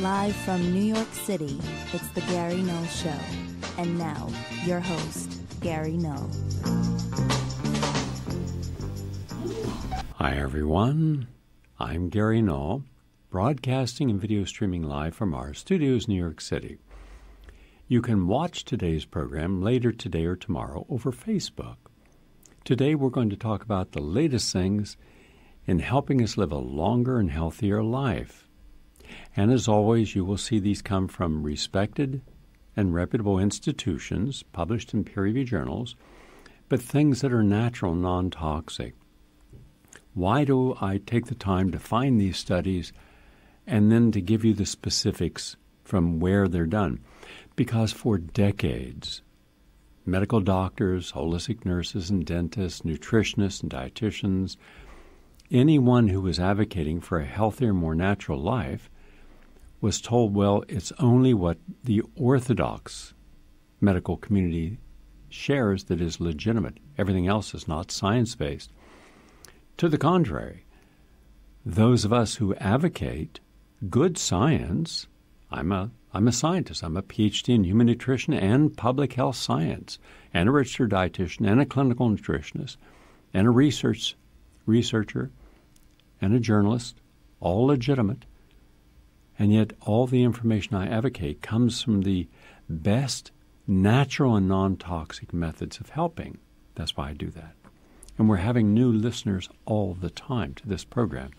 Live from New York City, it's the Gary Null Show. And now, your host, Gary Null. Hi, everyone. I'm Gary Null, broadcasting and video streaming live from our studios, New York City. You can watch today's program later today or tomorrow over Facebook. Today, we're going to talk about the latest things in helping us live a longer and healthier life. And as always, you will see these come from respected and reputable institutions published in peer-reviewed journals, but things that are natural, non-toxic. Why do I take the time to find these studies and then to give you the specifics from where they're done? Because for decades, medical doctors, holistic nurses and dentists, nutritionists and dietitians, anyone who was advocating for a healthier, more natural life was told, well, it's only what the orthodox medical community shares that is legitimate. Everything else is not science-based. To the contrary, those of us who advocate good science, I'm a scientist. I'm a PhD in human nutrition and public health science, and a registered dietitian, and a clinical nutritionist, and a researcher, and a journalist, all legitimate. And yet all the information I advocate comes from the best natural and non-toxic methods of helping. That's why I do that. And we're having new listeners all the time to this program.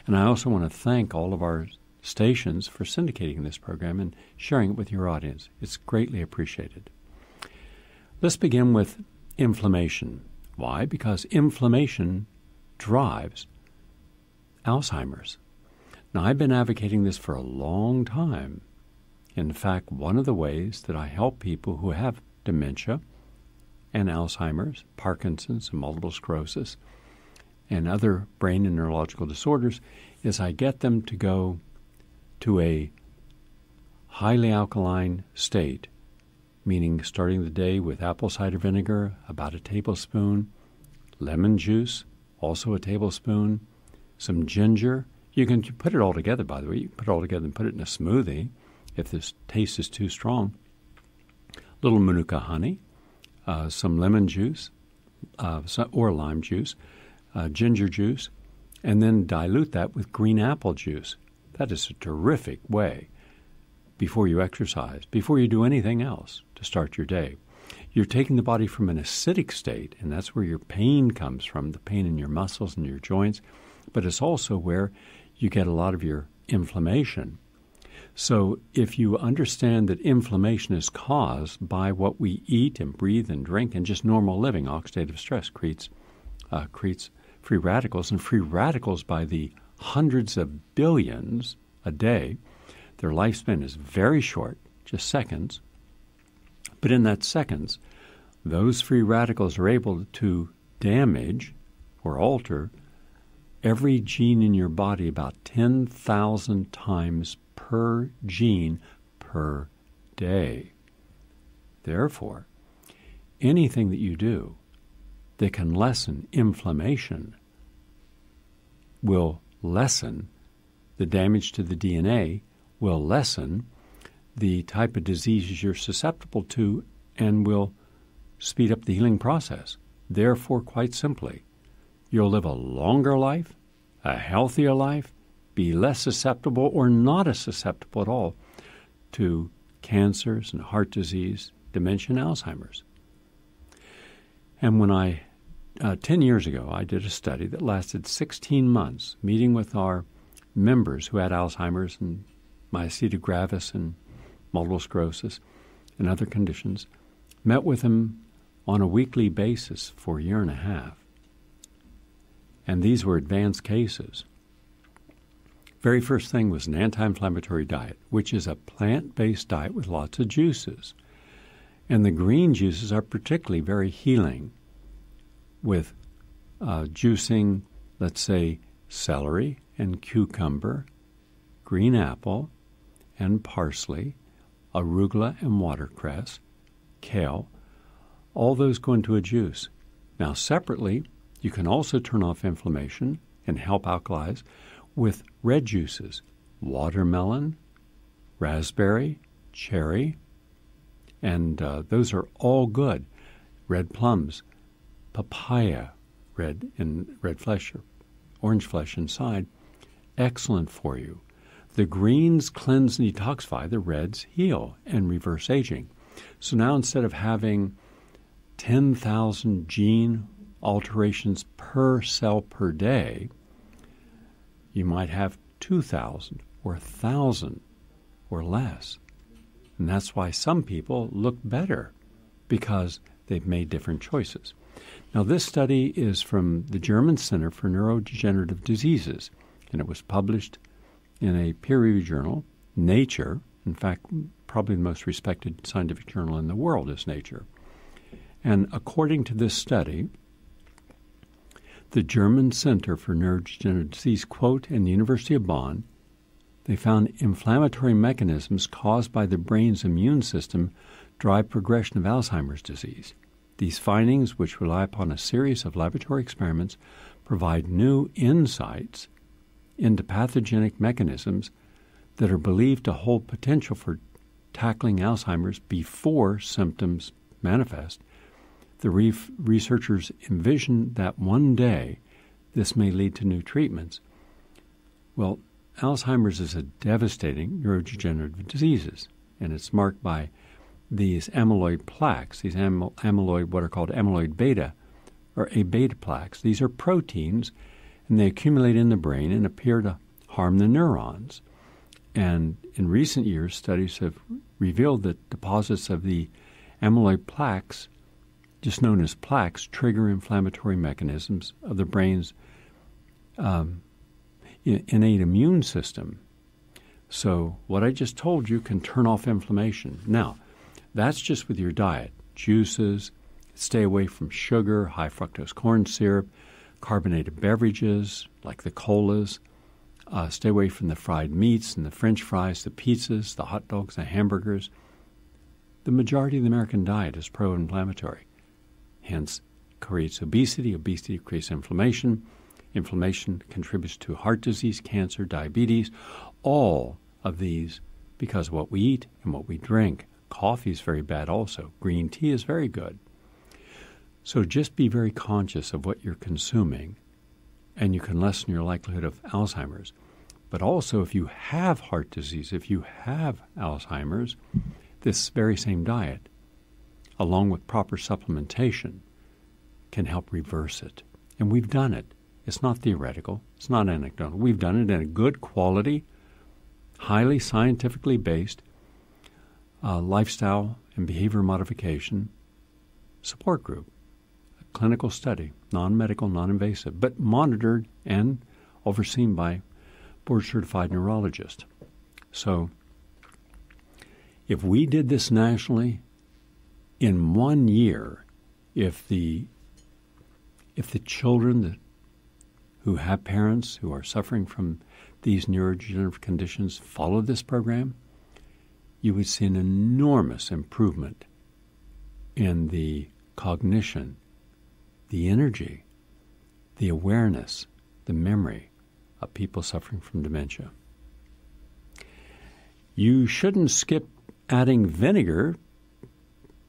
And I also want to thank all of our stations for syndicating this program and sharing it with your audience. It's greatly appreciated. Let's begin with inflammation. Why? Because inflammation drives Alzheimer's. Now, I've been advocating this for a long time. In fact, one of the ways that I help people who have dementia and Alzheimer's, Parkinson's, and multiple sclerosis, and other brain and neurological disorders is I get them to go to a highly alkaline state, meaning starting the day with apple cider vinegar, about a tablespoon, lemon juice, also a tablespoon, some ginger. You can put it all together, by the way. You can put it all together and put it in a smoothie if this taste is too strong. A little Manuka honey, some lemon juice or lime juice, ginger juice, and then dilute that with green apple juice. That is a terrific way before you exercise, before you do anything else to start your day. You're taking the body from an acidic state, and that's where your pain comes from, the pain in your muscles and your joints, but it's also where you get a lot of your inflammation. So if you understand that inflammation is caused by what we eat and breathe and drink and just normal living, oxidative stress creates free radicals, and free radicals by the hundreds of billions a day. Their lifespan is very short, just seconds. But in that seconds, those free radicals are able to damage or alter every gene in your body about 10,000 times per gene per day. Therefore, anything that you do that can lessen inflammation will lessen the damage to the DNA, will lessen the type of diseases you're susceptible to, and will speed up the healing process. Therefore, quite simply, you'll live a longer life, a healthier life, be less susceptible or not as susceptible at all to cancers and heart disease, dementia, and Alzheimer's. And when 10 years ago, I did a study that lasted 16 months, meeting with our members who had Alzheimer's and myasthenia gravis and multiple sclerosis and other conditions, met with them on a weekly basis for a year and a half. And these were advanced cases. Very first thing was an anti-inflammatory diet, which is a plant-based diet with lots of juices. And the green juices are particularly very healing, with juicing, let's say, celery and cucumber, green apple and parsley, arugula and watercress, kale. All those go into a juice. Now, separately, you can also turn off inflammation and help alkalize with red juices, watermelon, raspberry, cherry, and those are all good. Red plums, papaya, red flesh or orange flesh inside, excellent for you. The greens cleanse and detoxify, the reds heal and reverse aging. So now instead of having 10,000 gene alterations per cell per day, you might have 2,000 or 1,000 or less. And that's why some people look better, because they've made different choices. Now, this study is from the German Center for Neurodegenerative Diseases, and it was published in a peer-reviewed journal, Nature. In fact, probably the most respected scientific journal in the world is Nature. And according to this study, the German Center for Neurodegenerative Disease, quote, in the University of Bonn, they found inflammatory mechanisms caused by the brain's immune system drive progression of Alzheimer's disease. These findings, which rely upon a series of laboratory experiments, provide new insights into pathogenic mechanisms that are believed to hold potential for tackling Alzheimer's before symptoms manifest. The researchers envision that one day this may lead to new treatments. Well, Alzheimer's is a devastating neurodegenerative disease, and it's marked by these amyloid plaques, these amyloid, what are called amyloid beta, or A-beta plaques. These are proteins, and they accumulate in the brain and appear to harm the neurons. And in recent years, studies have revealed that deposits of the amyloid plaques, just known as plaques, trigger inflammatory mechanisms of the brain's innate immune system. So what I just told you can turn off inflammation. Now, that's just with your diet. Juices, stay away from sugar, high fructose corn syrup, carbonated beverages like the colas. Stay away from the fried meats and the French fries, the pizzas, the hot dogs, the hamburgers. The majority of the American diet is pro-inflammatory. Hence, creates obesity. Obesity creates inflammation. Inflammation contributes to heart disease, cancer, diabetes, all of these because of what we eat and what we drink. Coffee is very bad also. Green tea is very good. So just be very conscious of what you're consuming, and you can lessen your likelihood of Alzheimer's. But also, if you have heart disease, if you have Alzheimer's, this very same diet, along with proper supplementation, can help reverse it. And we've done it. It's not theoretical. It's not anecdotal. We've done it in a good quality, highly scientifically based lifestyle and behavior modification support group, a clinical study, non-medical, non-invasive, but monitored and overseen by board-certified neurologists. So if we did this nationally, in 1 year, if the children who have parents who are suffering from these neurodegenerative conditions followed this program, you would see an enormous improvement in the cognition, the energy, the awareness, the memory of people suffering from dementia. You shouldn't skip adding vinegar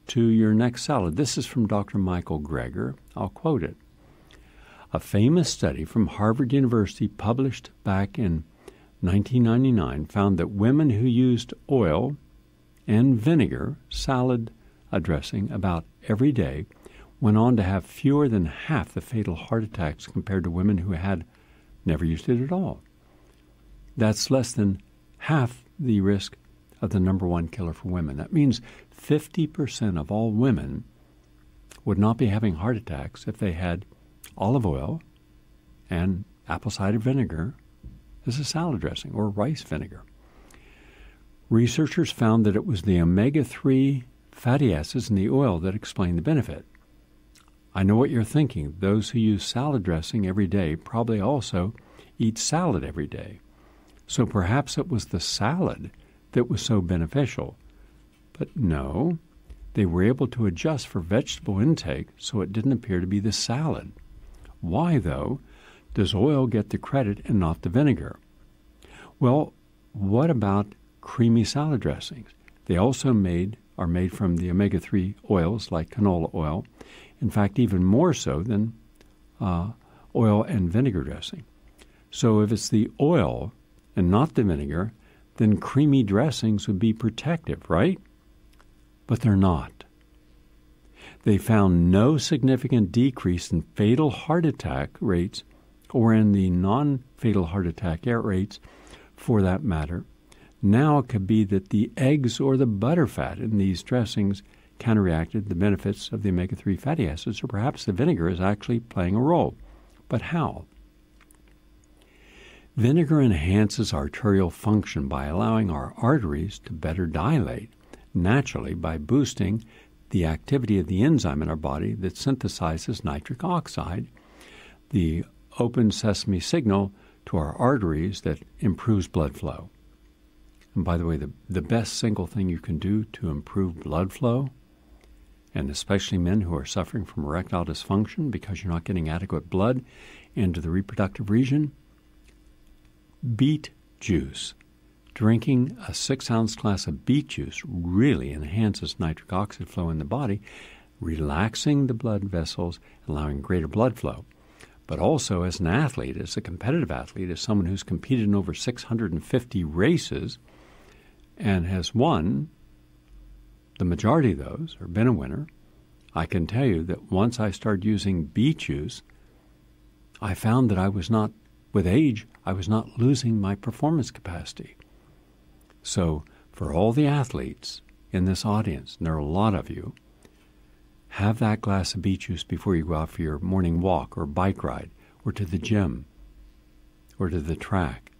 to your next salad. This is from Dr. Michael Greger. I'll quote it. A famous study from Harvard University published back in 1999 found that women who used oil and vinegar salad dressing about every day went on to have fewer than half the fatal heart attacks compared to women who had never used it at all. That's less than half the risk of the number one killer for women. That means 50% of all women would not be having heart attacks if they had olive oil and apple cider vinegar as a salad dressing, or rice vinegar. Researchers found that it was the omega-3 fatty acids in the oil that explained the benefit. I know what you're thinking. Those who use salad dressing every day probably also eat salad every day. So perhaps it was the salad that was so beneficial. But no, they were able to adjust for vegetable intake so it didn't appear to be the salad. Why, though, does oil get the credit and not the vinegar? Well, what about creamy salad dressings. They also are made from the omega-3 oils like canola oil. In fact, even more so than oil and vinegar dressing. So if it's the oil and not the vinegar, then creamy dressings would be protective, right? But they're not. They found no significant decrease in fatal heart attack rates or in the non-fatal heart attack rates for that matter. Now it could be that the eggs or the butterfat in these dressings counteracted the benefits of the omega-3 fatty acids, or perhaps the vinegar is actually playing a role. But how? Vinegar enhances arterial function by allowing our arteries to better dilate naturally by boosting the activity of the enzyme in our body that synthesizes nitric oxide, the open sesame signal to our arteries that improves blood flow. And by the way, the best single thing you can do to improve blood flow, and especially men who are suffering from erectile dysfunction because you're not getting adequate blood into the reproductive region, beet juice. Drinking a 6-ounce glass of beet juice really enhances nitric oxide flow in the body, relaxing the blood vessels, allowing greater blood flow. But also as an athlete, as a competitive athlete, as someone who's competed in over 650 races and has won the majority of those, or been a winner, I can tell you that once I started using beet juice, I found that with age, I was not losing my performance capacity. So for all the athletes in this audience, and there are a lot of you, have that glass of beet juice before you go out for your morning walk or bike ride or to the gym or to the track.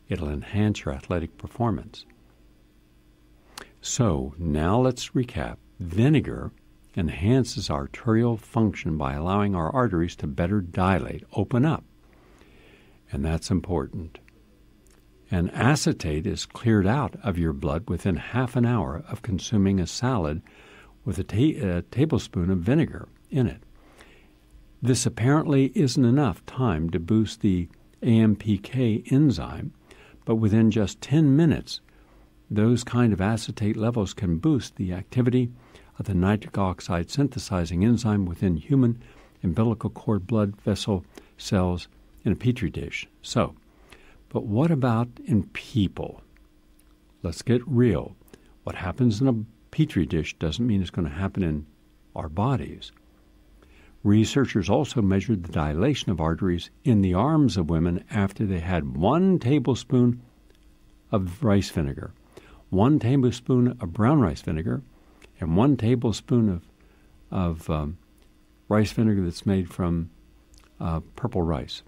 It'll enhance your athletic performance. So now let's recap. Vinegar enhances arterial function by allowing our arteries to better dilate, open up. And that's important. And acetate is cleared out of your blood within half an hour of consuming a salad with a tablespoon of vinegar in it. This apparently isn't enough time to boost the AMPK enzyme, but within just 10 minutes, those kind of acetate levels can boost the activity of the nitric oxide synthesizing enzyme within human umbilical cord blood vessel cells in a petri dish. So, but what about in people? Let's get real. What happens in a petri dish doesn't mean it's going to happen in our bodies. Researchers also measured the dilation of arteries in the arms of women after they had 1 tablespoon of rice vinegar, 1 tablespoon of brown rice vinegar, and 1 tablespoon of rice vinegar that's made from purple rice.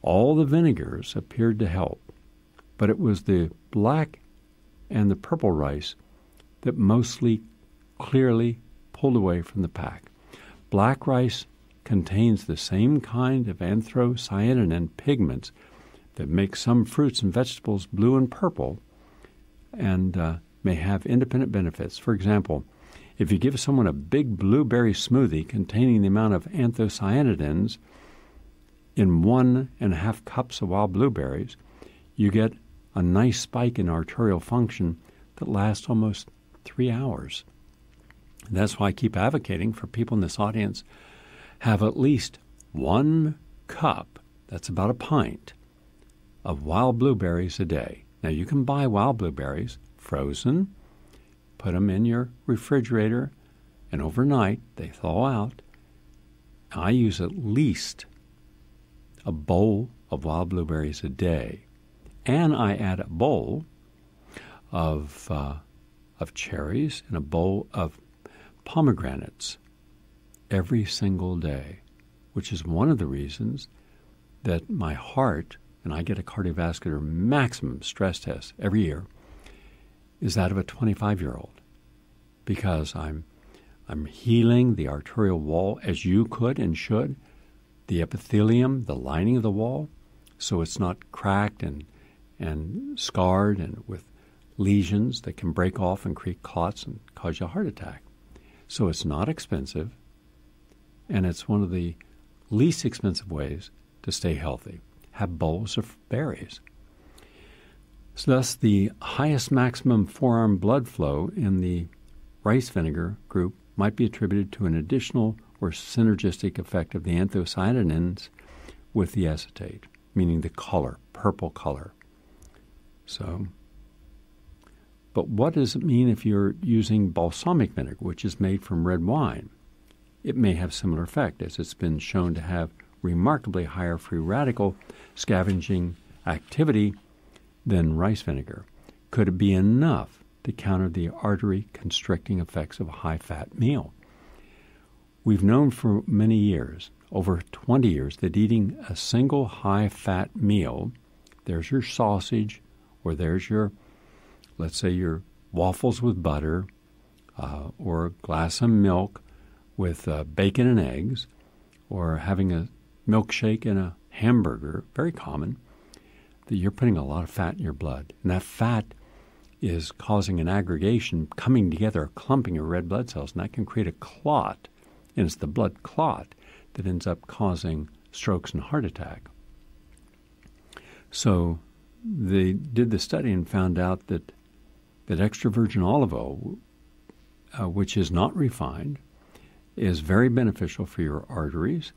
All the vinegars appeared to help, but it was the black and the purple rice that mostly clearly pulled away from the pack. Black rice contains the same kind of anthocyanin pigments that make some fruits and vegetables blue and purple and may have independent benefits. For example, if you give someone a big blueberry smoothie containing the amount of anthocyanins in 1.5 cups of wild blueberries, you get a nice spike in arterial function that lasts almost 3 hours. That's why I keep advocating for people in this audience have at least 1 cup, that's about a pint, of wild blueberries a day. Now, you can buy wild blueberries frozen, put them in your refrigerator, and overnight they thaw out. I use at least a bowl of wild blueberries a day, and I add a bowl of cherries and a bowl of pomegranates every single day, which is one of the reasons that my heart, and I get a cardiovascular maximum stress test every year, is that of a 25-year-old, because I'm healing the arterial wall as you could and should, the epithelium, the lining of the wall, so it's not cracked and scarred and with lesions that can break off and create clots and cause you a heart attack. So it's not expensive, and it's one of the least expensive ways to stay healthy. Have bowls of berries. So thus, the highest maximum forearm blood flow in the rice vinegar group might be attributed to an additional or synergistic effect of the anthocyanins with the acetate, meaning the color, purple color. So, but what does it mean if you're using balsamic vinegar, which is made from red wine? It may have similar effect, as it's been shown to have remarkably higher free radical scavenging activity than rice vinegar. Could it be enough to counter the artery constricting effects of a high-fat meal? We've known for many years, over 20 years, that eating a single high-fat meal, there's your sausage, or there's your, let's say, your waffles with butter, or a glass of milk with bacon and eggs, or having a milkshake and a hamburger, very common, that you're putting a lot of fat in your blood. And that fat is causing an aggregation, coming together, a clumping of red blood cells, and that can create a clot. And it's the blood clot that ends up causing strokes and heart attack. So they did the study and found out that extra virgin olive oil, which is not refined, is very beneficial for your arteries,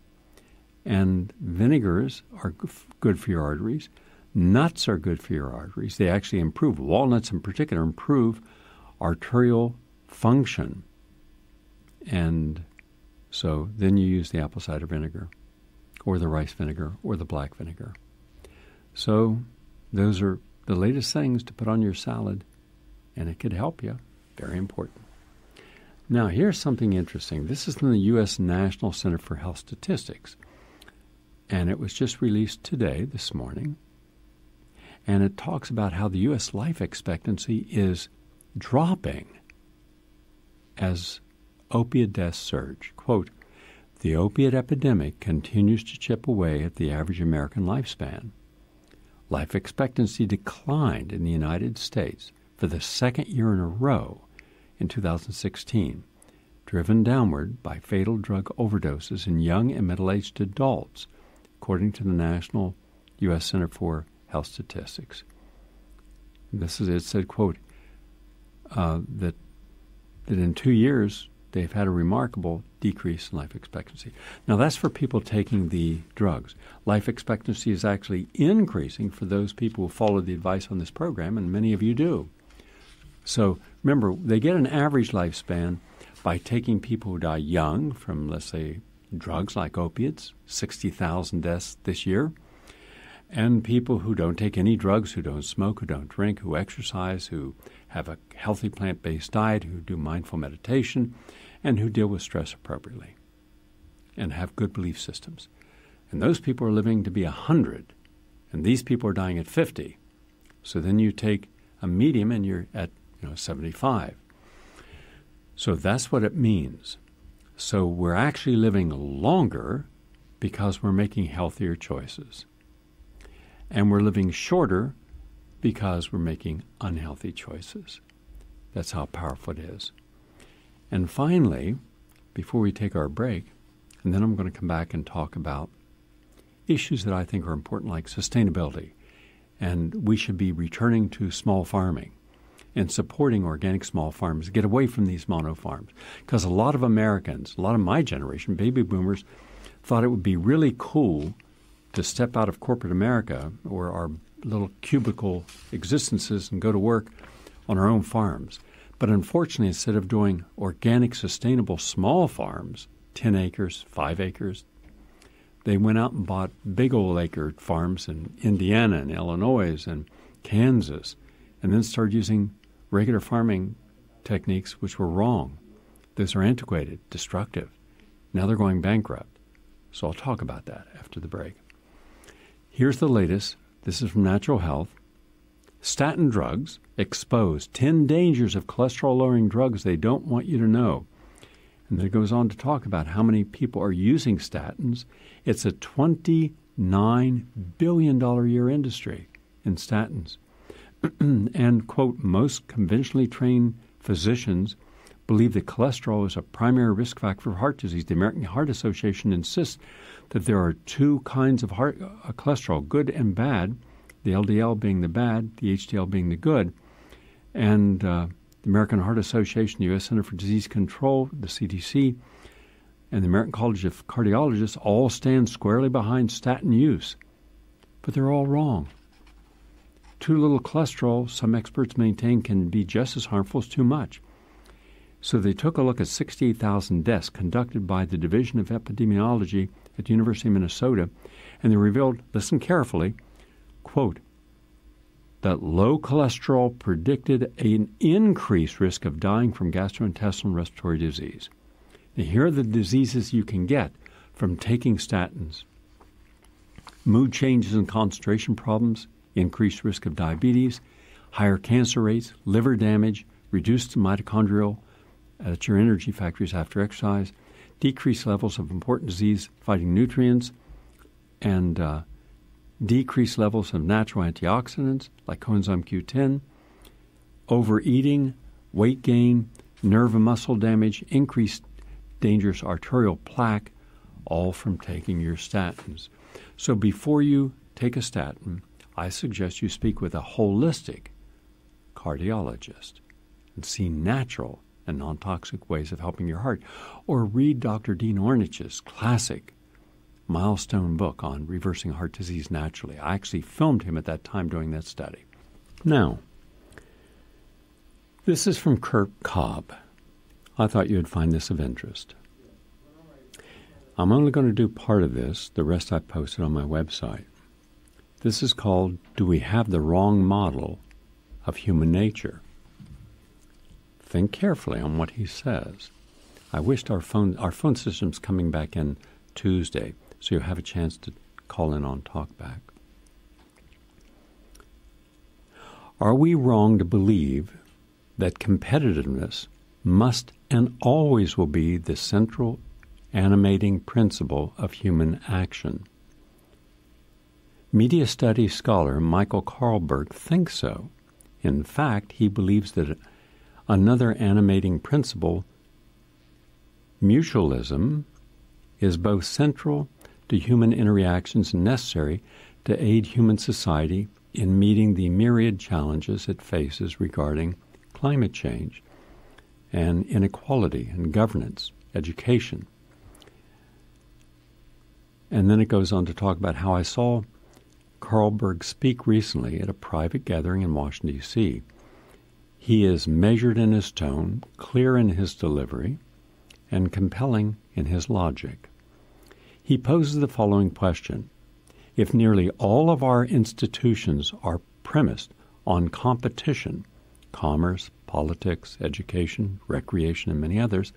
and vinegars are good for your arteries. Nuts are good for your arteries. They actually improve, walnuts in particular, improve arterial function. And so then you use the apple cider vinegar or the rice vinegar or the black vinegar. So those are the latest things to put on your salad, and it could help you. Very important. Now, here's something interesting. This is from the U.S. National Center for Health Statistics, and it was just released today, this morning, and it talks about how the U.S. life expectancy is dropping as opiate deaths surge. Quote, "The opiate epidemic continues to chip away at the average American lifespan. Life expectancy declined in the United States for the second year in a row in 2016, driven downward by fatal drug overdoses in young and middle-aged adults, according to the National U.S. Center for Health Statistics." It said, quote, that in 2 years, they've had a remarkable decrease in life expectancy. Now, that's for people taking the drugs. Life expectancy is actually increasing for those people who follow the advice on this program, and many of you do. So remember, they get an average lifespan by taking people who die young from, let's say, drugs like opiates, 60,000 deaths this year, and people who don't take any drugs, who don't smoke, who don't drink, who exercise, who have a healthy plant-based diet, who do mindful meditation, and who deal with stress appropriately and have good belief systems. And those people are living to be 100, and these people are dying at 50. So then you take a medium and you're at 75. So that's what it means. So we're actually living longer because we're making healthier choices. And we're living shorter because we're making unhealthy choices. That's how powerful it is. And finally, before we take our break, and then I'm going to come back and talk about issues that I think are important, like sustainability. And we should be returning to small farming and supporting organic small farms, get away from these mono farms. Because a lot of Americans, a lot of my generation, baby boomers, thought it would be really cool to step out of corporate America or our little cubicle existences and go to work on our own farms. But unfortunately, instead of doing organic, sustainable small farms, 10 acres, 5 acres, they went out and bought big old acre farms in Indiana and Illinois and Kansas, and then started using regular farming techniques which were wrong. Those are antiquated, destructive. Now they're going bankrupt. So I'll talk about that after the break. Here's the latest. This is from Natural Health. Statin drugs expose 10 dangers of cholesterol-lowering drugs they don't want you to know. And then it goes on to talk about how many people are using statins. It's a $29 billion a year industry in statins. And, quote, most conventionally trained physicians believe that cholesterol is a primary risk factor for heart disease. The American Heart Association insists that there are two kinds of cholesterol, good and bad. the LDL being the bad, the HDL being the good. And the American Heart Association, the U.S. Center for Disease Control, the CDC, and the American College of Cardiologists all stand squarely behind statin use. But they're all wrong. Too little cholesterol, some experts maintain, can be just as harmful as too much. So they took a look at 68,000 deaths conducted by the Division of Epidemiology at the University of Minnesota, and they revealed, listen carefully, quote, that low cholesterol predicted an increased risk of dying from gastrointestinal respiratory disease. Now, here are the diseases you can get from taking statins. Mood changes and concentration problems, increased risk of diabetes, higher cancer rates, liver damage, reduced mitochondrial, that's your energy factories after exercise, decreased levels of important disease-fighting nutrients, and decreased levels of natural antioxidants like coenzyme Q10, overeating, weight gain, nerve and muscle damage, increased dangerous arterial plaque, all from taking your statins. So before you take a statin, I suggest you speak with a holistic cardiologist and see natural and non-toxic ways of helping your heart. Or read Dr. Dean Ornich's classic milestone book on reversing heart disease naturally. I actually filmed him at that time doing that study. Now, this is from Kurt Cobb. I thought you'd find this of interest. I'm only going to do part of this. The rest I posted on my website. This is called, Do We Have the Wrong Model of Human Nature? Think carefully on what he says. I wished our phone system's coming back in Tuesday, so you'll have a chance to call in on Talkback. Are we wrong to believe that competitiveness must and always will be the central animating principle of human action? Media studies scholar Michael Carlberg thinks so. In fact, he believes that another animating principle, mutualism, is both central to human interactions and necessary to aid human society in meeting the myriad challenges it faces regarding climate change and inequality and governance, education. And then it goes on to talk about how I saw Carlberg speak recently at a private gathering in Washington, D.C. He is measured in his tone, clear in his delivery, and compelling in his logic. He poses the following question. If nearly all of our institutions are premised on competition, commerce, politics, education, recreation, and many others,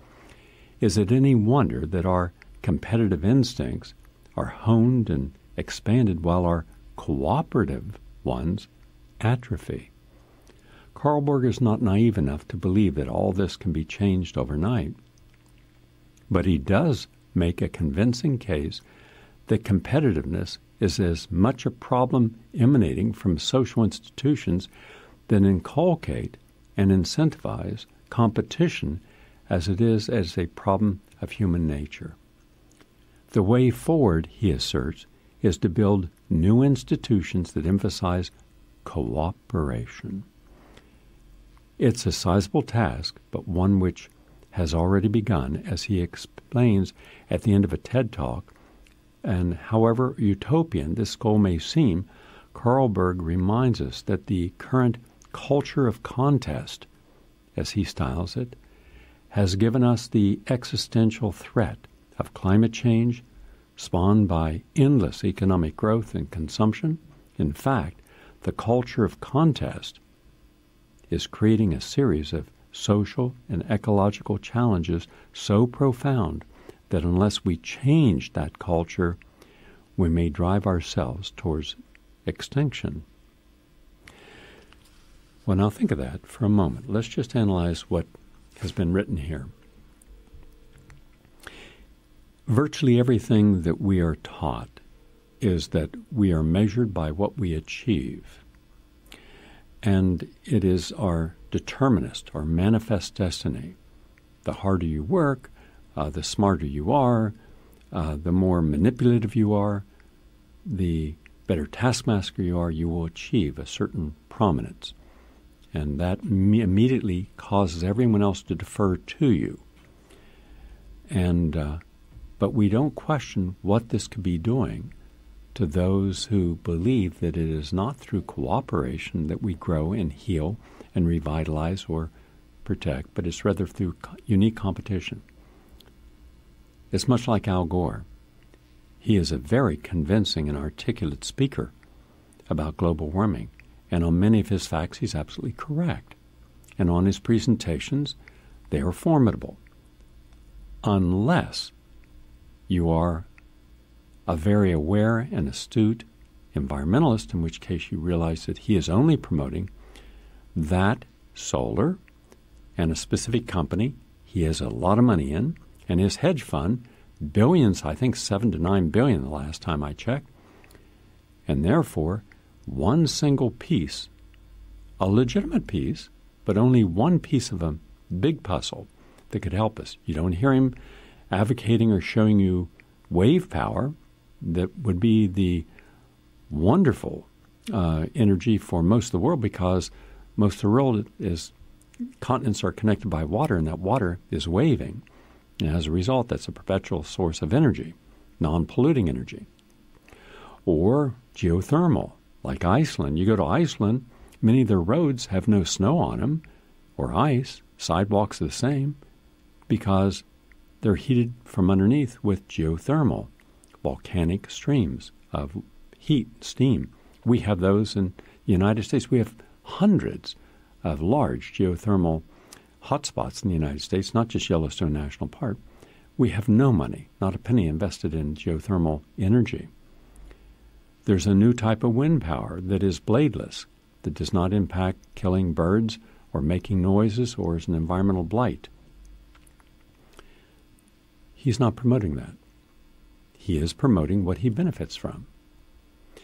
is it any wonder that our competitive instincts are honed and expanded while our cooperative ones atrophy? Carlberg is not naive enough to believe that all this can be changed overnight, but he does make a convincing case that competitiveness is as much a problem emanating from social institutions that inculcate and incentivize competition as it is as a problem of human nature. The way forward, he asserts, is to build new institutions that emphasize cooperation. It's a sizable task, but one which has already begun, as he explains at the end of a TED Talk. And however utopian this goal may seem, Carlberg reminds us that the current culture of contest, as he styles it, has given us the existential threat of climate change spawned by endless economic growth and consumption. In fact, the culture of contest is creating a series of social and ecological challenges so profound that unless we change that culture, we may drive ourselves towards extinction. Well, now think of that for a moment. Let's just analyze what has been written here. Virtually everything that we are taught is that we are measured by what we achieve. And it is our determinist, our manifest destiny. The harder you work, the smarter you are, the more manipulative you are, the better taskmaster you are, you will achieve a certain prominence. And that immediately causes everyone else to defer to you. But we don't question what this could be doing to those who believe that it is not through cooperation that we grow and heal and revitalize or protect, but it's rather through unique competition. It's much like Al Gore. He is a very convincing and articulate speaker about global warming, and on many of his facts he's absolutely correct. And on his presentations, they are formidable. Unless you are a very aware and astute environmentalist, in which case you realize that he is only promoting that solar and a specific company he has a lot of money in, and his hedge fund, billions, I think 7 to 9 billion the last time I checked, and therefore one single piece, a legitimate piece, but only one piece of a big puzzle that could help us. You don't hear him advocating or showing you wave power that would be the wonderful energy for most of the world, because most of the world continents are connected by water, and that water is waving. And as a result, that's a perpetual source of energy, non-polluting energy. Or geothermal, like Iceland. You go to Iceland, many of their roads have no snow on them or ice. Sidewalks are the same because they're heated from underneath with geothermal, volcanic streams of heat, steam. We have those in the United States. We have hundreds of large geothermal hotspots in the United States, not just Yellowstone National Park. We have no money, not a penny invested in geothermal energy. There's a new type of wind power that is bladeless, that does not impact killing birds or making noises or is an environmental blight. He's not promoting that. He is promoting what he benefits from.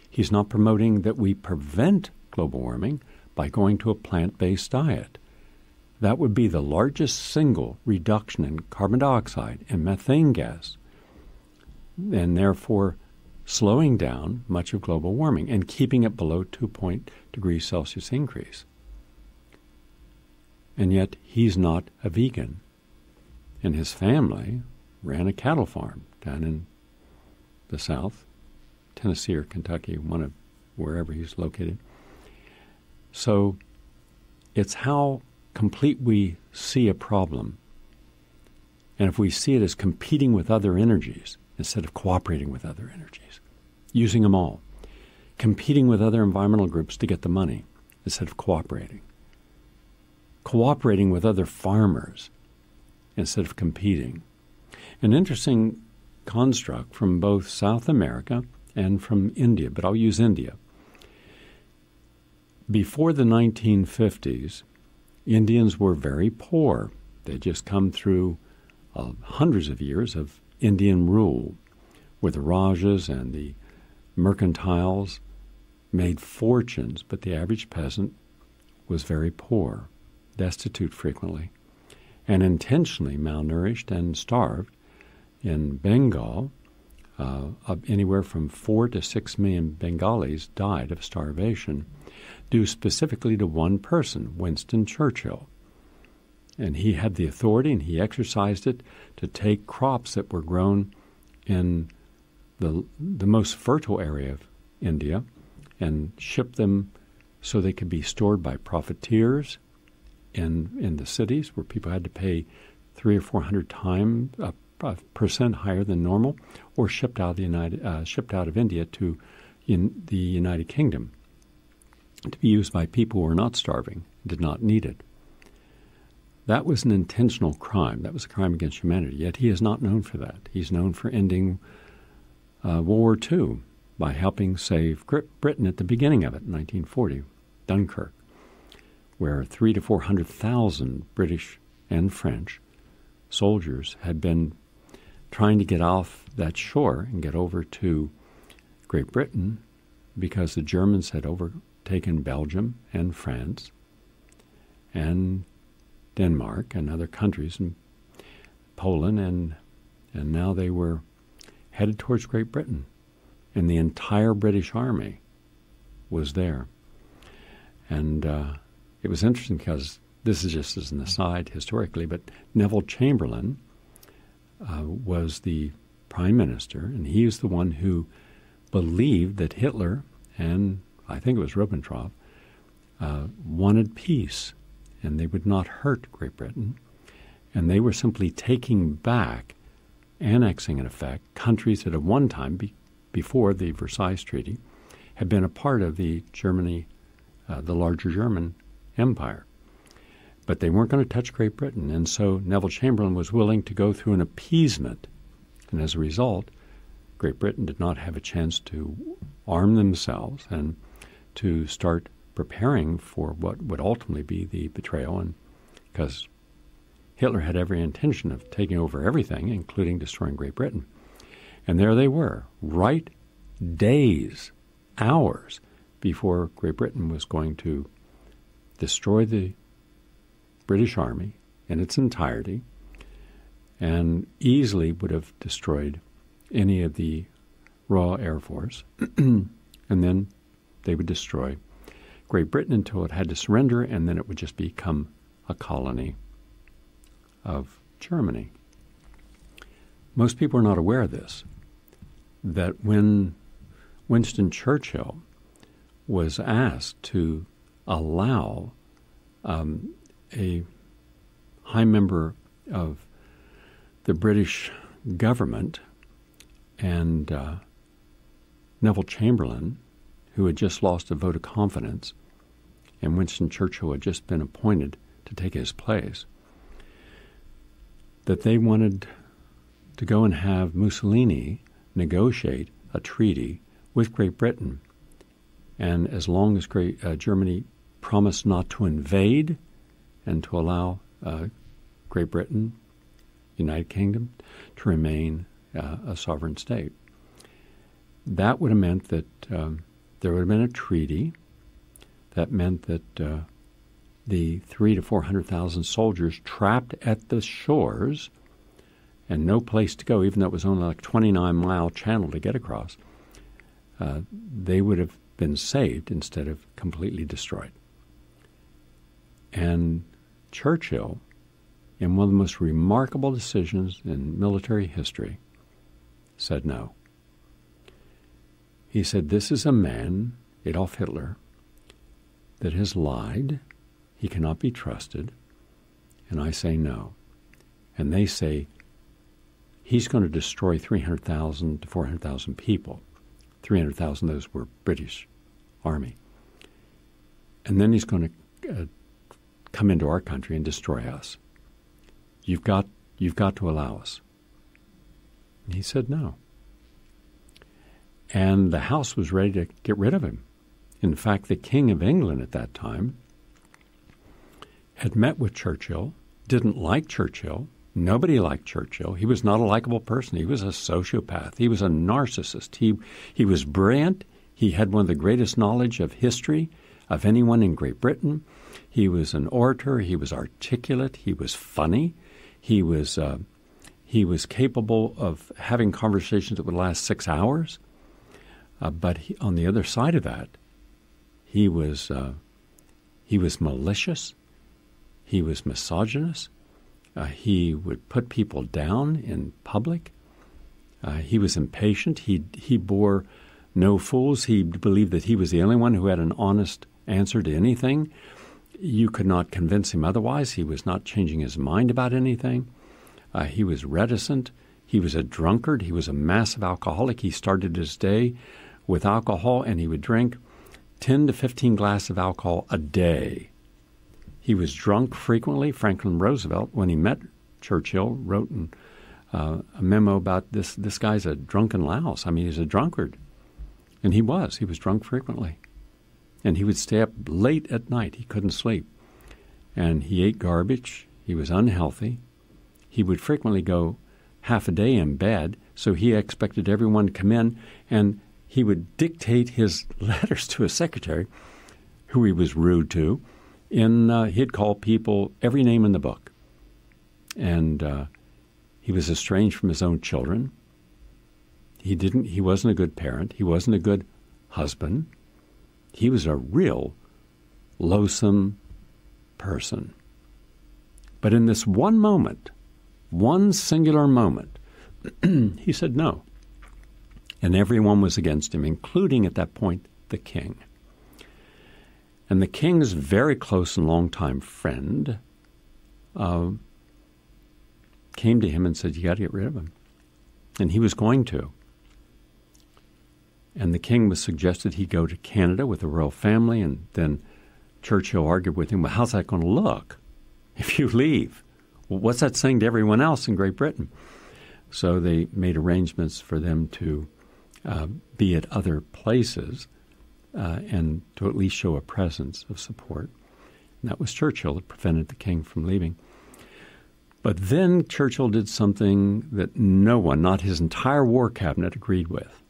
He's not promoting that we prevent global warming by going to a plant-based diet. That would be the largest single reduction in carbon dioxide and methane gas, and therefore slowing down much of global warming and keeping it below 2 degrees Celsius increase. And yet he's not a vegan. And his family ran a cattle farm down in the South, Tennessee or Kentucky, one of wherever he's located. So it's how complete we see a problem. And if we see it as competing with other energies instead of cooperating with other energies, using them all, competing with other environmental groups to get the money instead of cooperating with other farmers instead of competing. An interesting construct from both South America and from India, but I'll use India. Before the 1950s, Indians were very poor. They'd just come through hundreds of years of Indian rule, where the Rajas and the mercantiles made fortunes, but the average peasant was very poor, destitute frequently, and intentionally malnourished and starved. In Bengal, anywhere from 4 to 6 million Bengalis died of starvation, due specifically to one person, Winston Churchill. And he had the authority, and he exercised it, to take crops that were grown in the most fertile area of India and ship them so they could be stored by profiteers in the cities, where people had to pay 300 or 400 times percent higher than normal, or shipped out of India to the United Kingdom to be used by people who were not starving, did not need it. That was an intentional crime. That was a crime against humanity. Yet he is not known for that. He's known for ending World War II by helping save Britain at the beginning of it, in 1940, Dunkirk, where 300,000 to 400,000 British and French soldiers had been trying to get off that shore and get over to Great Britain because the Germans had overtaken Belgium and France and Denmark and other countries, and Poland, and now they were headed towards Great Britain. and the entire British Army was there. And it was interesting because this is just as an aside historically, but Neville Chamberlain was the prime minister, and he is the one who believed that Hitler and I think it was Ribbentrop wanted peace, and they would not hurt Great Britain, and they were simply taking back, annexing in effect, countries that at one time, before the Versailles Treaty, had been a part of the larger German Empire. But they weren't going to touch Great Britain, and so Neville Chamberlain was willing to go through an appeasement, and as a result, Great Britain did not have a chance to arm themselves and to start preparing for what would ultimately be the betrayal, and because Hitler had every intention of taking over everything, including destroying Great Britain. And there they were, right days, hours before Great Britain was going to destroy the British Army in its entirety and easily would have destroyed any of the Royal Air Force. And then they would destroy Great Britain until it had to surrender, and then it would just become a colony of Germany. Most people are not aware of this, that when Winston Churchill was asked to allow a high member of the British government and Neville Chamberlain, who had just lost a vote of confidence, and Winston Churchill had just been appointed to take his place, that they wanted to go and have Mussolini negotiate a treaty with Great Britain. And as long as Germany promised not to invade and to allow Great Britain, United Kingdom, to remain a sovereign state. That would have meant that there would have been a treaty that meant that the 300,000 to 400,000 soldiers trapped at the shores and no place to go, even though it was only like a 29-mile channel to get across, they would have been saved instead of completely destroyed. And Churchill, in one of the most remarkable decisions in military history, said no. He said, this is a man, Adolf Hitler, that has lied. He cannot be trusted. And I say no. And they say he's going to destroy 300,000 to 400,000 people. 300,000 of those were British Army. And then he's going to come into our country and destroy us. You've got to allow us. And he said no. And the House was ready to get rid of him. In fact, the King of England at that time had met with Churchill, didn't like Churchill. Nobody liked Churchill. He was not a likable person. He was a sociopath. He was a narcissist. He was brilliant. He had one of the greatest knowledge of history of anyone in Great Britain. He was an orator. He was articulate. He was funny. He was capable of having conversations that would last 6 hours. But on the other side of that, he was malicious. He was misogynist. He would put people down in public. He was impatient. He bore no fools. He believed that he was the only one who had an honest answer to anything. You could not convince him otherwise. He was not changing his mind about anything. He was reticent. He was a drunkard. He was a massive alcoholic. He started his day with alcohol, and he would drink 10 to 15 glasses of alcohol a day. He was drunk frequently. Franklin Roosevelt, when he met Churchill, wrote a memo about this guy's a drunken louse. I mean, he's a drunkard. And he was. He was drunk frequently. And he would stay up late at night. He couldn't sleep. And he ate garbage. He was unhealthy. He would frequently go half a day in bed, so he expected everyone to come in, and he would dictate his letters to his secretary, who he was rude to. He'd call people every name in the book. And he was estranged from his own children. He wasn't a good parent. He wasn't a good husband. He was a real loathsome person. But in this one moment, one singular moment, he said no. And everyone was against him, including at that point the king. And the king's very close and longtime friend came to him and said, you got to get rid of him. And he was going to. And the king was suggested he go to Canada with the royal family, and then Churchill argued with him, well, how's that going to look if you leave? Well, what's that saying to everyone else in Great Britain? So they made arrangements for them to be at other places and to at least show a presence of support. And that was Churchill that prevented the king from leaving. But then Churchill did something that no one, not his entire war cabinet, agreed with.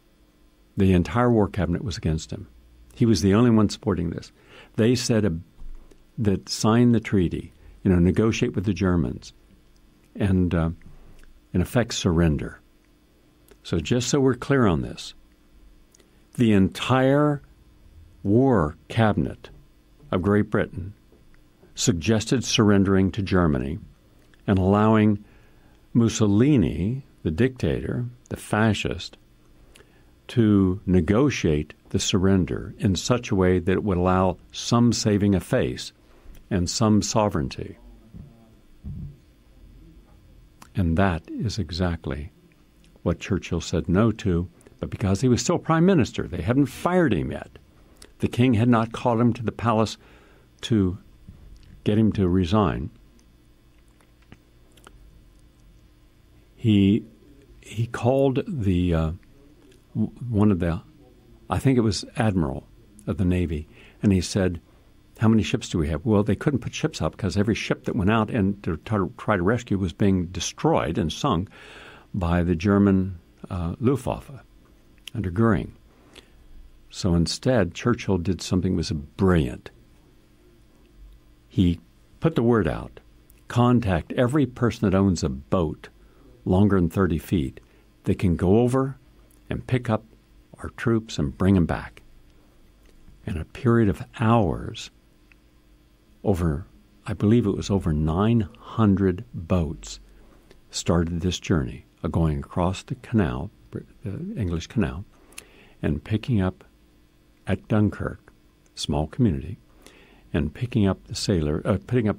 The entire war cabinet was against him. He was the only one supporting this. They said that sign the treaty, negotiate with the Germans, and in effect surrender. So just so we're clear on this, the entire war cabinet of Great Britain suggested surrendering to Germany and allowing Mussolini, the dictator, the fascist, to negotiate the surrender in such a way that it would allow some saving of face and some sovereignty. And that is exactly what Churchill said no to, but because he was still prime minister, they hadn't fired him yet. The king had not called him to the palace to get him to resign. He called the one of the, I think it was admiral of the Navy, and he said, how many ships do we have? Well, they couldn't put ships up because every ship that went out and to try to rescue was being destroyed and sunk by the German Luftwaffe under Goering. So instead, Churchill did something that was brilliant. He put the word out, contact every person that owns a boat longer than 30 feet. They can go over and pick up our troops and bring them back. In a period of hours, I believe it was over 900 boats started this journey of going across the canal, the English Canal, and picking up at Dunkirk, small community, and picking up the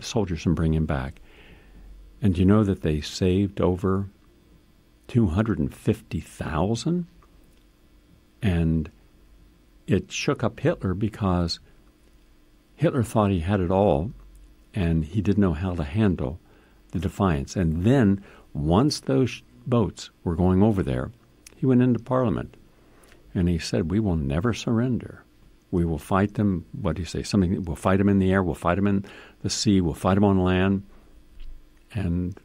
soldiers and bringing them back. And you know that they saved over 250,000? And it shook up Hitler because Hitler thought he had it all, and he didn't know how to handle the defiance. And then, once those boats were going over there, he went into Parliament, and he said, we will never surrender. We will fight them, what do you say, we'll fight them in the air, we'll fight them in the sea, we'll fight them on land. And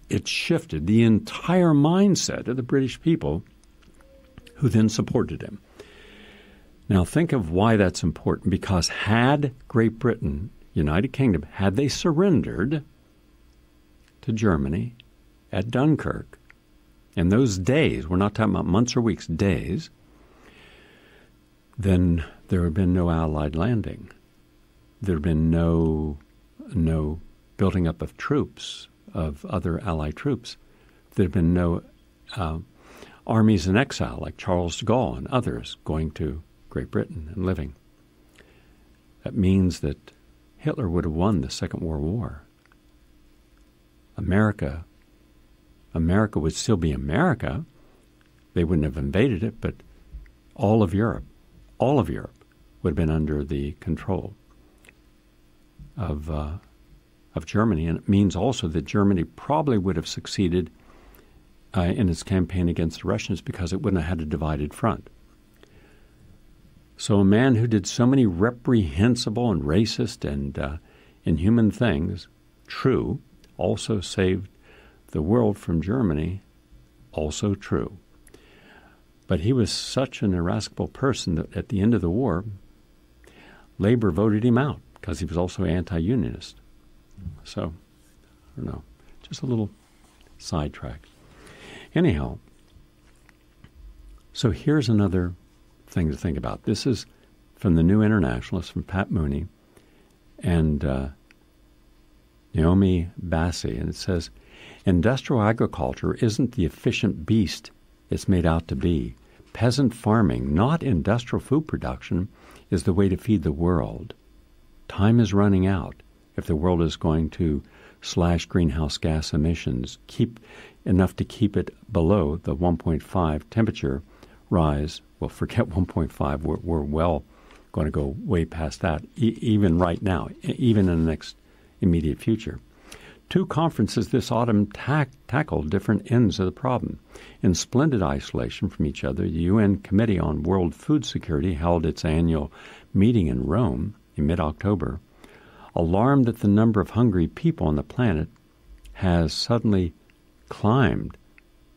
it shifted the entire mindset of the British people, who then supported him. Now think of why that's important, because had Great Britain, United Kingdom, had they surrendered to Germany at Dunkirk, in those days, we're not talking about months or weeks, days, then there would have been no Allied landing. There would have been no building up of troops, of other Allied troops. There would have been no armies in exile like Charles de Gaulle and others going to Great Britain and living. That means that Hitler would have won the Second World War. America would still be America. They wouldn't have invaded it, but all of Europe would have been under the control of Germany. And it means also that Germany probably would have succeeded in its campaign against the Russians because it wouldn't have had a divided front. So a man who did so many reprehensible and racist and inhuman things, true, also saved the world from Germany, also true. But he was such an irascible person that at the end of the war, Labor voted him out because he was also anti-unionist. So, I don't know, just a little sidetrack. Anyhow, So here's another thing to think about. This is from the New Internationalist, from Pat Mooney and Naomi Bassi, and it says, industrial agriculture isn't the efficient beast it's made out to be. Peasant farming, not industrial food production, is the way to feed the world. Time is running out if the world is going to slash greenhouse gas emissions, keep enough to keep it below the 1.5 temperature rise. Well, forget 1.5. We're well going to go way past that, even right now, even in the next immediate future. Two conferences this autumn tackled different ends of the problem. In splendid isolation from each other, the UN Committee on World Food Security held its annual meeting in Rome in mid-October, alarmed that the number of hungry people on the planet has suddenly climbed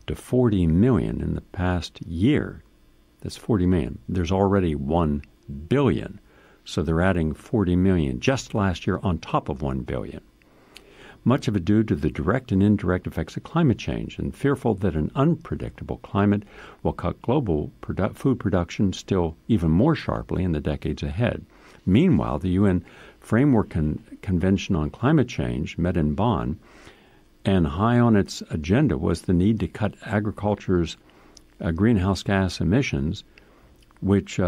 to 40 million in the past year. That's 40 million. There's already 1 billion. So they're adding 40 million just last year on top of 1 billion. Much of it due to the direct and indirect effects of climate change, and fearful that an unpredictable climate will cut global food production still even more sharply in the decades ahead. Meanwhile, the UN Framework Convention on Climate Change met in Bonn, and high on its agenda was the need to cut agriculture's greenhouse gas emissions, which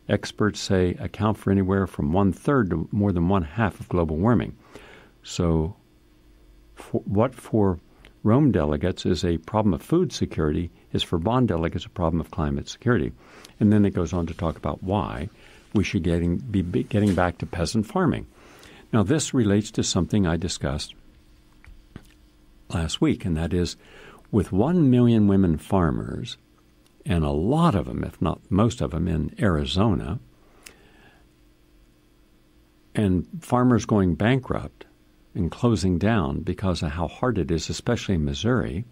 experts say account for anywhere from 1/3 to more than 1/2 of global warming. So what for Rome delegates is a problem of food security is for Bonn delegates a problem of climate security. And then it goes on to talk about why we should be getting back to peasant farming. Now, this relates to something I discussed last week, and that is with 1 million women farmers, and a lot of them, if not most of them, in Arizona, and farmers going bankrupt and closing down because of how hard it is, especially in Missouri.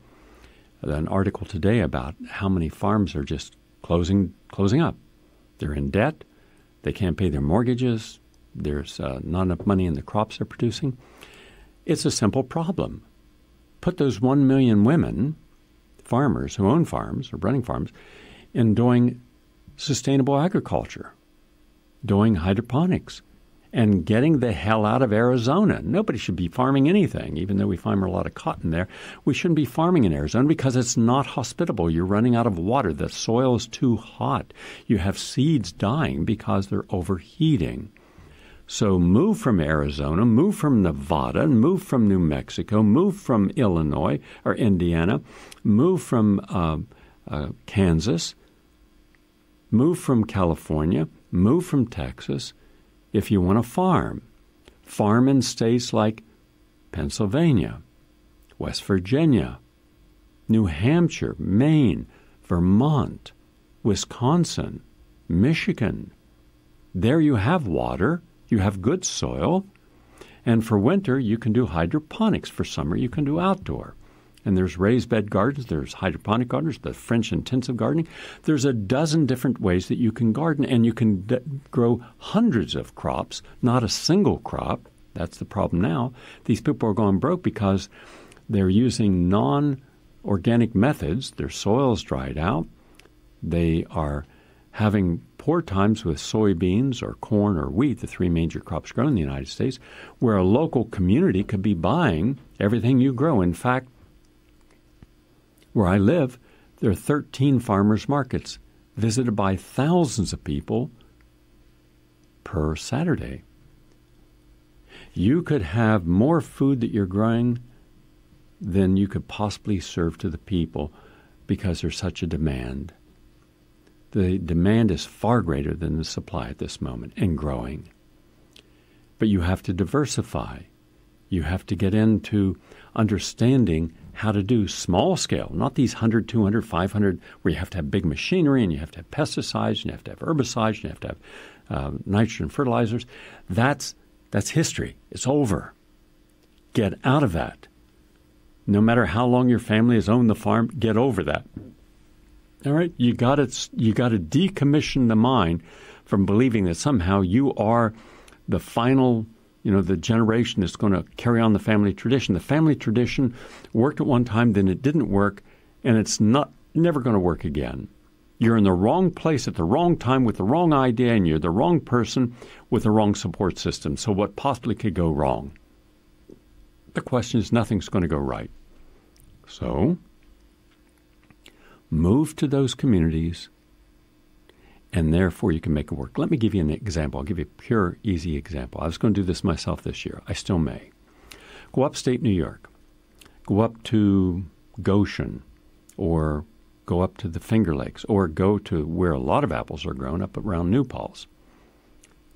An article today about how many farms are just closing up. They're in debt. They can't pay their mortgages. There's not enough money in the crops they're producing. It's a simple problem. Put those 1 million women, farmers who own farms or running farms, in doing sustainable agriculture, doing hydroponics, and getting the hell out of Arizona. Nobody should be farming anything, even though we farm a lot of cotton there. We shouldn't be farming in Arizona because it's not hospitable. You're running out of water. The soil is too hot. You have seeds dying because they're overheating. So move from Arizona, move from Nevada, move from New Mexico, move from Illinois or Indiana, move from Kansas, move from California, move from Texas. If you want to farm in states like Pennsylvania, West Virginia, New Hampshire, Maine, Vermont, Wisconsin, Michigan. There you have water, you have good soil, and for winter you can do hydroponics. For summer you can do outdoor. And there's raised bed gardens, there's hydroponic gardens, the French intensive gardening. There's a dozen different ways that you can garden, and you can grow hundreds of crops, not a single crop. That's the problem now. These people are going broke because they're using non-organic methods. Their soil's dried out. They are having poor times with soybeans or corn or wheat, the three major crops grown in the United States, where a local community could be buying everything you grow. In fact, where I live, there are 13 farmers markets visited by thousands of people per Saturday. You could have more food that you're growing than you could possibly serve to the people because there's such a demand. The demand is far greater than the supply at this moment and growing. But you have to diversify. You have to get into understanding how to do small scale, not these 100, 200, 500, where you have to have big machinery and you have to have pesticides and you have to have herbicides and you have to have nitrogen fertilizers. That's history. It's over. Get out of that. No matter how long your family has owned the farm, get over that. All right? You got to decommission the mind from believing that somehow you are the final, the generation that's going to carry on the family tradition. The family tradition worked at one time, then it didn't work, and it's never going to work again. You're in the wrong place at the wrong time with the wrong idea, and you're the wrong person with the wrong support system. So what possibly could go wrong? The question is, nothing's going to go right. So move to those communities, and therefore you can make it work. Let me give you an example. I'll give you a pure, easy example. I was going to do this myself this year. I still may. Go upstate New York. Go up to Goshen, or go up to the Finger Lakes, or go to where a lot of apples are grown, up around New Paltz.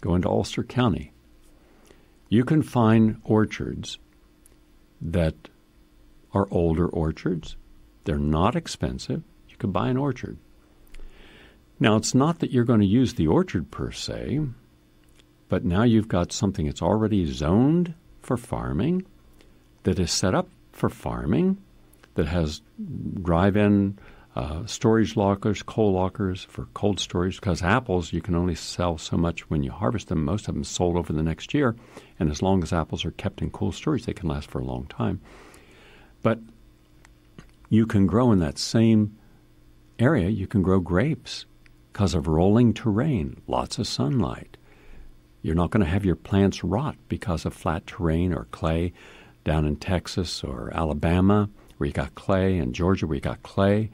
Go into Ulster County. You can find orchards that are older orchards. They're not expensive. You can buy an orchard. Now, it's not that you're going to use the orchard per se, but now you've got something that's already zoned for farming, that is set up for farming, that has drive-in storage lockers, coal lockers for cold storage, because apples you can only sell so much when you harvest them. Most of them sold over the next year, and as long as apples are kept in cool storage, they can last for a long time. But you can grow in that same area, you can grow grapes because of rolling terrain, lots of sunlight. You're not going to have your plants rot because of flat terrain or clay down in Texas or Alabama, where you got clay, and Georgia, where you got clay.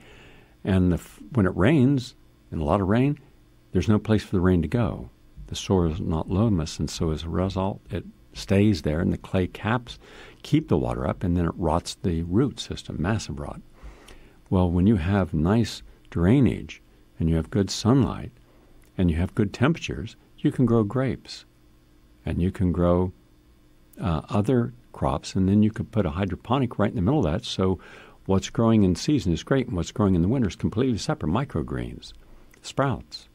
And when it rains, and a lot of rain, there's no place for the rain to go. The soil is not loamous, and so as a result, it stays there, and the clay caps keep the water up, and then it rots the root system, massive rot. Well, when you have nice drainage, and you have good sunlight, and you have good temperatures, you can grow grapes, and you can grow other crops, and then you could put a hydroponic right in the middle of that, so what's growing in season is great, and what's growing in the winter is completely separate. Microgreens, sprouts.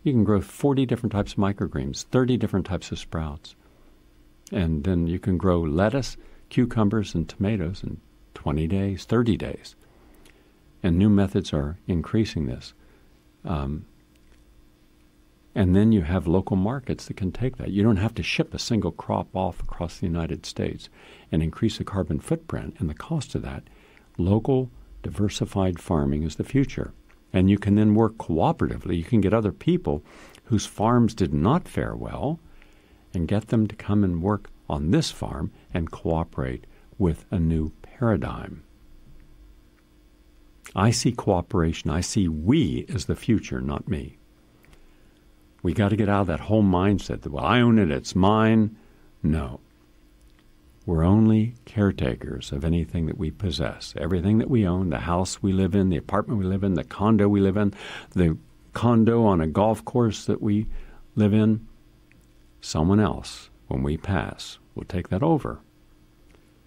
You can grow 40 different types of microgreens, 30 different types of sprouts. And then you can grow lettuce, cucumbers, and tomatoes in 20 days, 30 days. And new methods are increasing this. And then you have local markets that can take that. You don't have to ship a single crop off across the United States and increase the carbon footprint and the cost of that. Local, diversified farming is the future. And you can then work cooperatively. You can get other people whose farms did not fare well and get them to come and work on this farm and cooperate with a new paradigm. I see cooperation. I see we as the future, not me. We got to get out of that whole mindset that, well, I own it, it's mine. No. We're only caretakers of anything that we possess. Everything that we own, the house we live in, the apartment we live in, the condo we live in, the condo on a golf course that we live in, someone else, when we pass, will take that over.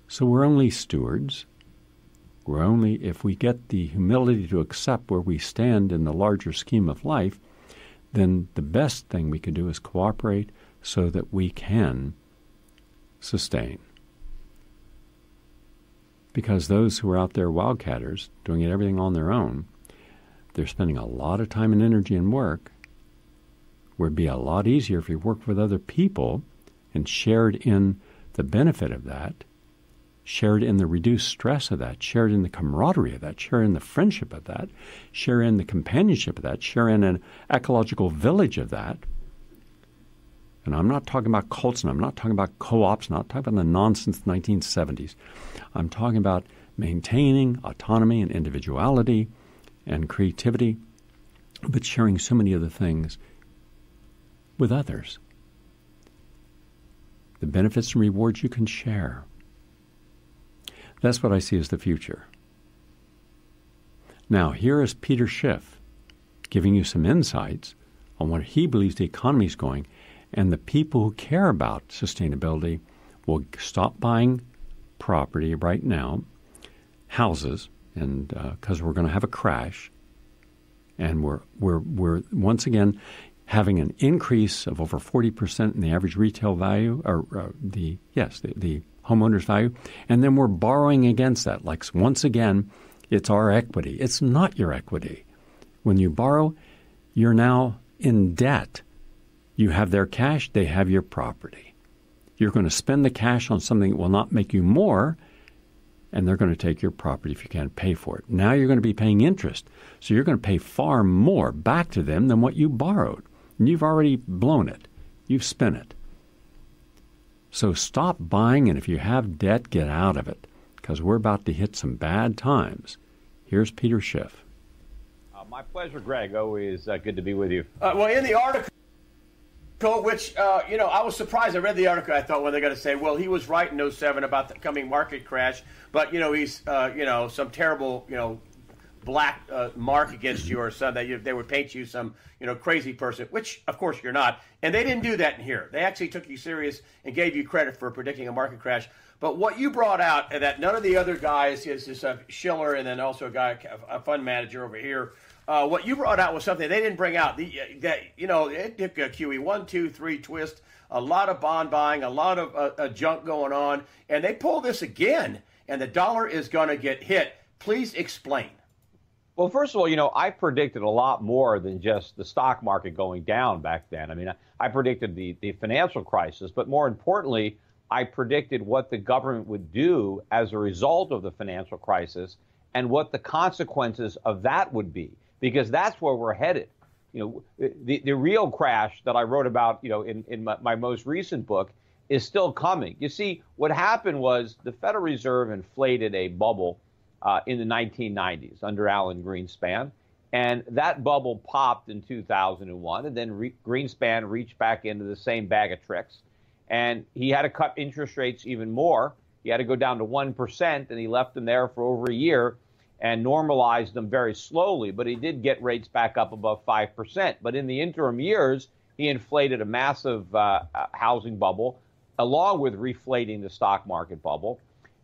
So we're only stewards. We're only, if we get the humility to accept where we stand in the larger scheme of life, then the best thing we can do is cooperate so that we can sustain. Because those who are out there wildcatters, doing everything on their own, they're spending a lot of time and energy and work. It would be a lot easier if you worked with other people and shared in the benefit of that, shared in the reduced stress of that, shared in the camaraderie of that, share in the friendship of that, share in the companionship of that, share in an ecological village of that. And I'm not talking about cults, and I'm not talking about co-ops, I'm not talking about the nonsense 1970s. I'm talking about maintaining autonomy and individuality and creativity, but sharing so many other things with others. The benefits and rewards you can share. That's what I see as the future. Now, here is Peter Schiff giving you some insights on what he believes the economy is going, and the people who care about sustainability will stop buying property right now, houses, and because we're going to have a crash, and we're once again having an increase of over 40% in the average retail value, or the homeowner's value, and then we're borrowing against that. Like, once again, it's our equity. It's not your equity. When you borrow, you're now in debt. You have their cash, they have your property. You're going to spend the cash on something that will not make you more, and they're going to take your property if you can't pay for it. Now you're going to be paying interest, so you're going to pay far more back to them than what you borrowed. And you've already blown it. You've spent it. So stop buying, and if you have debt, get out of it, because we're about to hit some bad times. Here's Peter Schiff. My pleasure, Greg. Always good to be with you. Well, in the article, which, I was surprised. I read the article. I thought, well, they're going to say, well, he was right in '07 about the coming market crash, but, he's, some terrible, black mark against you or something, that they would paint you some, crazy person, which, of course, you're not. And they didn't do that in here. They actually took you serious and gave you credit for predicting a market crash. But what you brought out, that none of the other guys, is this Schiller and then also a fund manager over here, what you brought out was something they didn't bring out. It took a QE 1, 2, 3 twist, a lot of bond buying, a lot of junk going on, and they pull this again, and the dollar is going to get hit. Please explain. Well, first of all, I predicted a lot more than just the stock market going down back then. I mean, I predicted the financial crisis, but more importantly, I predicted what the government would do as a result of the financial crisis and what the consequences of that would be, because that's where we're headed. The real crash that I wrote about, in my most recent book is still coming. You see, what happened was the Federal Reserve inflated a bubble in the 1990s under Alan Greenspan, and that bubble popped in 2001, and then Greenspan reached back into the same bag of tricks, and he had to cut interest rates even more. He had to go down to 1%, and he left them there for over a year and normalized them very slowly, but he did get rates back up above 5%. But in the interim years, he inflated a massive housing bubble, along with reflating the stock market bubble.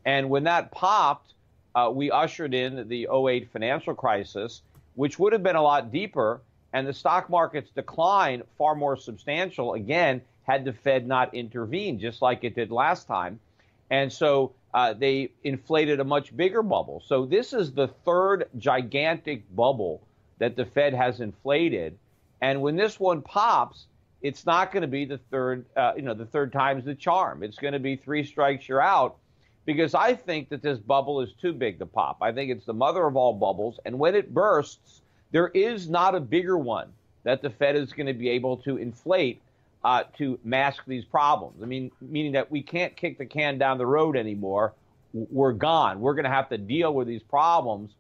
And when that popped, we ushered in the '08 financial crisis, which would have been a lot deeper, and the stock market's decline far more substantial, again, had the Fed not intervened, just like it did last time. And so they inflated a much bigger bubble. So this is the third gigantic bubble that the Fed has inflated. And when this one pops, it's not going to be the third time's the charm. It's going to be 3 strikes, you're out, because I think that this bubble is too big to pop. I think it's the mother of all bubbles. And when it bursts, there is not a bigger one that the Fed is going to be able to inflate to mask these problems. I mean, meaning that we can't kick the can down the road anymore. We're gone. We're going to have to deal with these problems.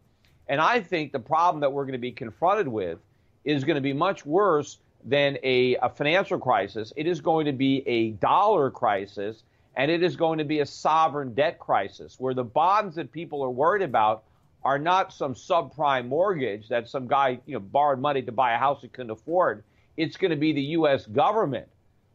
And I think the problem that we're going to be confronted with is going to be much worse than a financial crisis. It is going to be a dollar crisis, and it is going to be a sovereign debt crisis, where the bonds that people are worried about are not some subprime mortgage that some guy borrowed money to buy a house he couldn't afford. It's going to be the U.S. government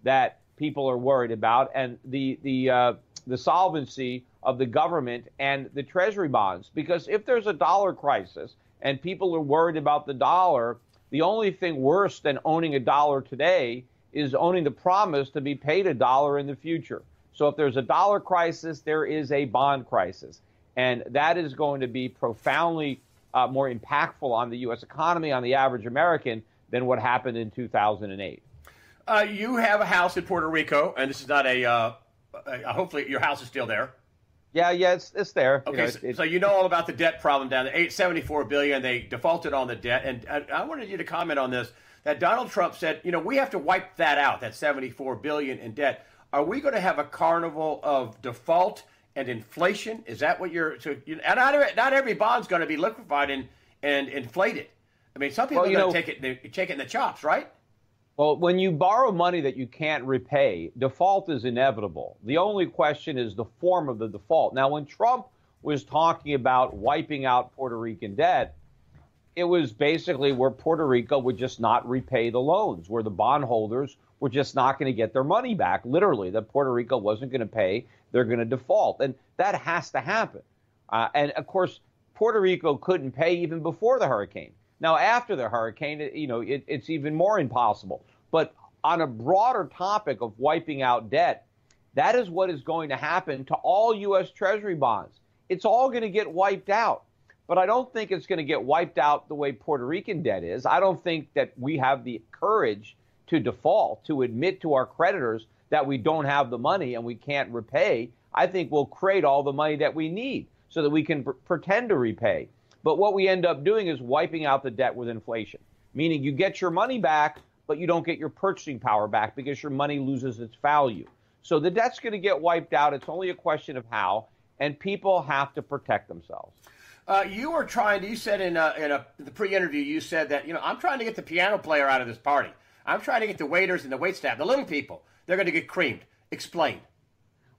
that people are worried about, and the solvency of the government and the Treasury bonds. Because if there's a dollar crisis and people are worried about the dollar, the only thing worse than owning a dollar today is owning the promise to be paid a dollar in the future. So if there's a dollar crisis, there is a bond crisis. And that is going to be profoundly more impactful on the U.S. economy, on the average American, than what happened in 2008. You have a house in Puerto Rico, and this is not hopefully your house is still there. Yeah, it's there. Okay, so you know all about the debt problem down there. $74 billion, they defaulted on the debt. And I wanted you to comment on this, that Donald Trump said, we have to wipe that out, that $74 billion in debt. Are we going to have a carnival of default and inflation? Is that what not every bond's going to be liquefied and inflated. I mean, some people are going to take it in the chops, right? Well, when you borrow money that you can't repay, default is inevitable. The only question is the form of the default. Now, when Trump was talking about wiping out Puerto Rican debt, it was basically where Puerto Rico would just not repay the loans, where the bondholders were just not going to get their money back, literally, that Puerto Rico wasn't going to pay, they're going to default. And that has to happen. And, of course, Puerto Rico couldn't pay even before the hurricane. Now, after the hurricane, it's even more impossible. But on a broader topic of wiping out debt, that is what is going to happen to all U.S. Treasury bonds. It's all going to get wiped out. But I don't think it's going to get wiped out the way Puerto Rican debt is. I don't think that we have the courage to default, to admit to our creditors that we don't have the money and we can't repay. I think we'll create all the money that we need. so that we can pretend to repay. But what we end up doing is wiping out the debt with inflation, meaning you get your money back, but you don't get your purchasing power back because your money loses its value. So the debt's going to get wiped out. It's only a question of how, and people have to protect themselves. You said in the pre-interview, you said that, I'm trying to get the piano player out of this party. I'm trying to get the waiters and the waitstaff, the little people, they're going to get creamed. Explain.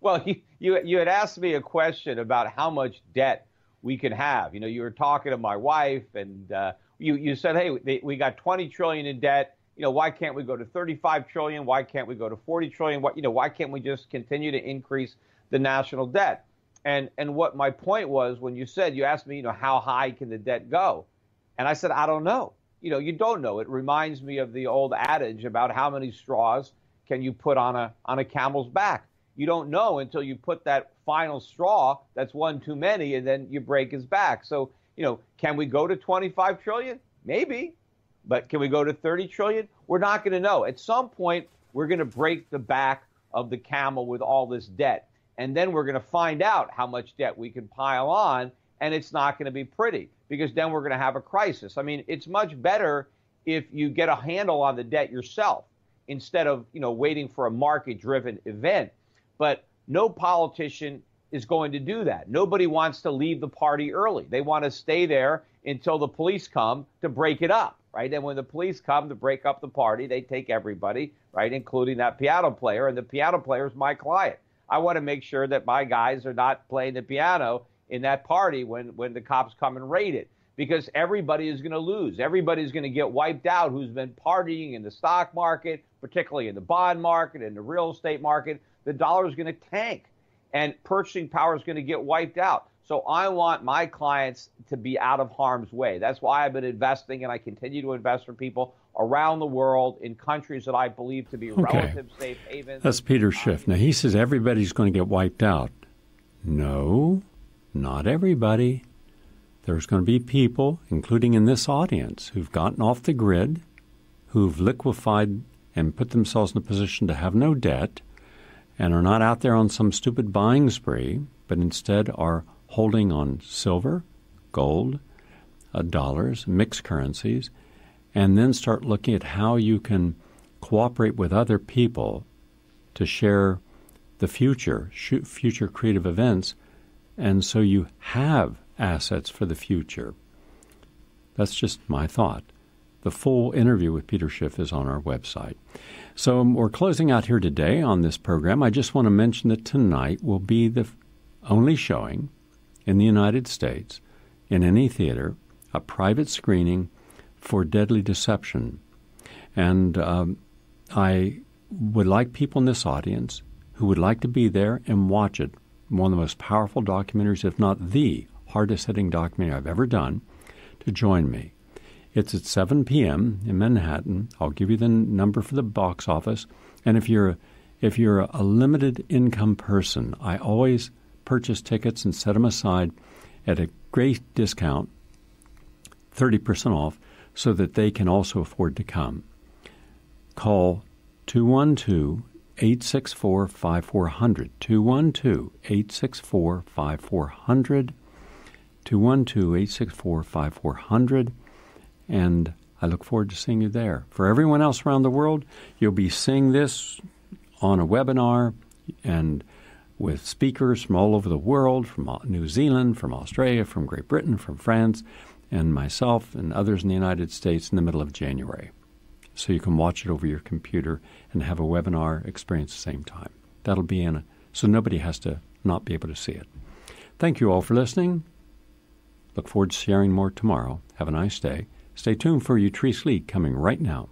Well, you had asked me a question about how much debt we can have. You were talking to my wife, and you said, hey, we got 20 trillion in debt. Why can't we go to 35 trillion? Why can't we go to 40 trillion? Why can't we just continue to increase the national debt? And what my point was when you asked me, how high can the debt go? And I said, I don't know. You don't know. It reminds me of the old adage about how many straws can you put on a camel's back. You don't know until you put that final straw. That's one too many, and then you break his back. So, can we go to 25 trillion? Maybe. But can we go to 30 trillion? We're not going to know. At some point, we're going to break the back of the camel with all this debt. And then we're going to find out how much debt we can pile on, and it's not going to be pretty because then we're going to have a crisis. I mean, it's much better if you get a handle on the debt yourself instead of, waiting for a market-driven event. But no politician is going to do that. Nobody wants to leave the party early. They want to stay there until the police come to break it up, right? And when the police come to break up the party, they take everybody, right, including that piano player, and the piano player is my client. I want to make sure that my guys are not playing the piano in that party when the cops come and raid it, because everybody is going to lose. Everybody's going to get wiped out who's been partying in the stock market, particularly in the bond market and the real estate market. The dollar is going to tank, and purchasing power is going to get wiped out. So I want my clients to be out of harm's way. That's why I've been investing, and I continue to invest for people around the world in countries that I believe to be relative safe havens. That's Peter Schiff. Now, he says everybody's going to get wiped out. No, not everybody. There's going to be people, including in this audience, who've gotten off the grid, who've liquefied and put themselves in a position to have no debt, and are not out there on some stupid buying spree, but instead are holding on silver, gold, dollars, mixed currencies, and then start looking at how you can cooperate with other people to share the future creative events, and so you have assets for the future. That's just my thought. The full interview with Peter Schiff is on our website. So we're closing out here today on this program. I just want to mention that tonight will be the only showing in the United States in any theater, a private screening for Deadly Deception. And I would like people in this audience who would like to be there and watch it, one of the most powerful documentaries, if not the hardest-hitting documentary I've ever done, to join me. It's at 7 p.m. in Manhattan. I'll give you the number for the box office. And if you're a limited income person, I always purchase tickets and set them aside at a great discount, 30% off, so that they can also afford to come. Call 212-864-5400, 212-864-5400, 212-864-5400, and I look forward to seeing you there. For everyone else around the world, you'll be seeing this on a webinar and with speakers from all over the world, from New Zealand, from Australia, from Great Britain, from France, and myself and others in the United States in the middle of January. So you can watch it over your computer and have a webinar experience at the same time. That'll be so nobody has to not be able to see it. Thank you all for listening. Look forward to sharing more tomorrow. Have a nice day. Stay tuned for Utrice League coming right now.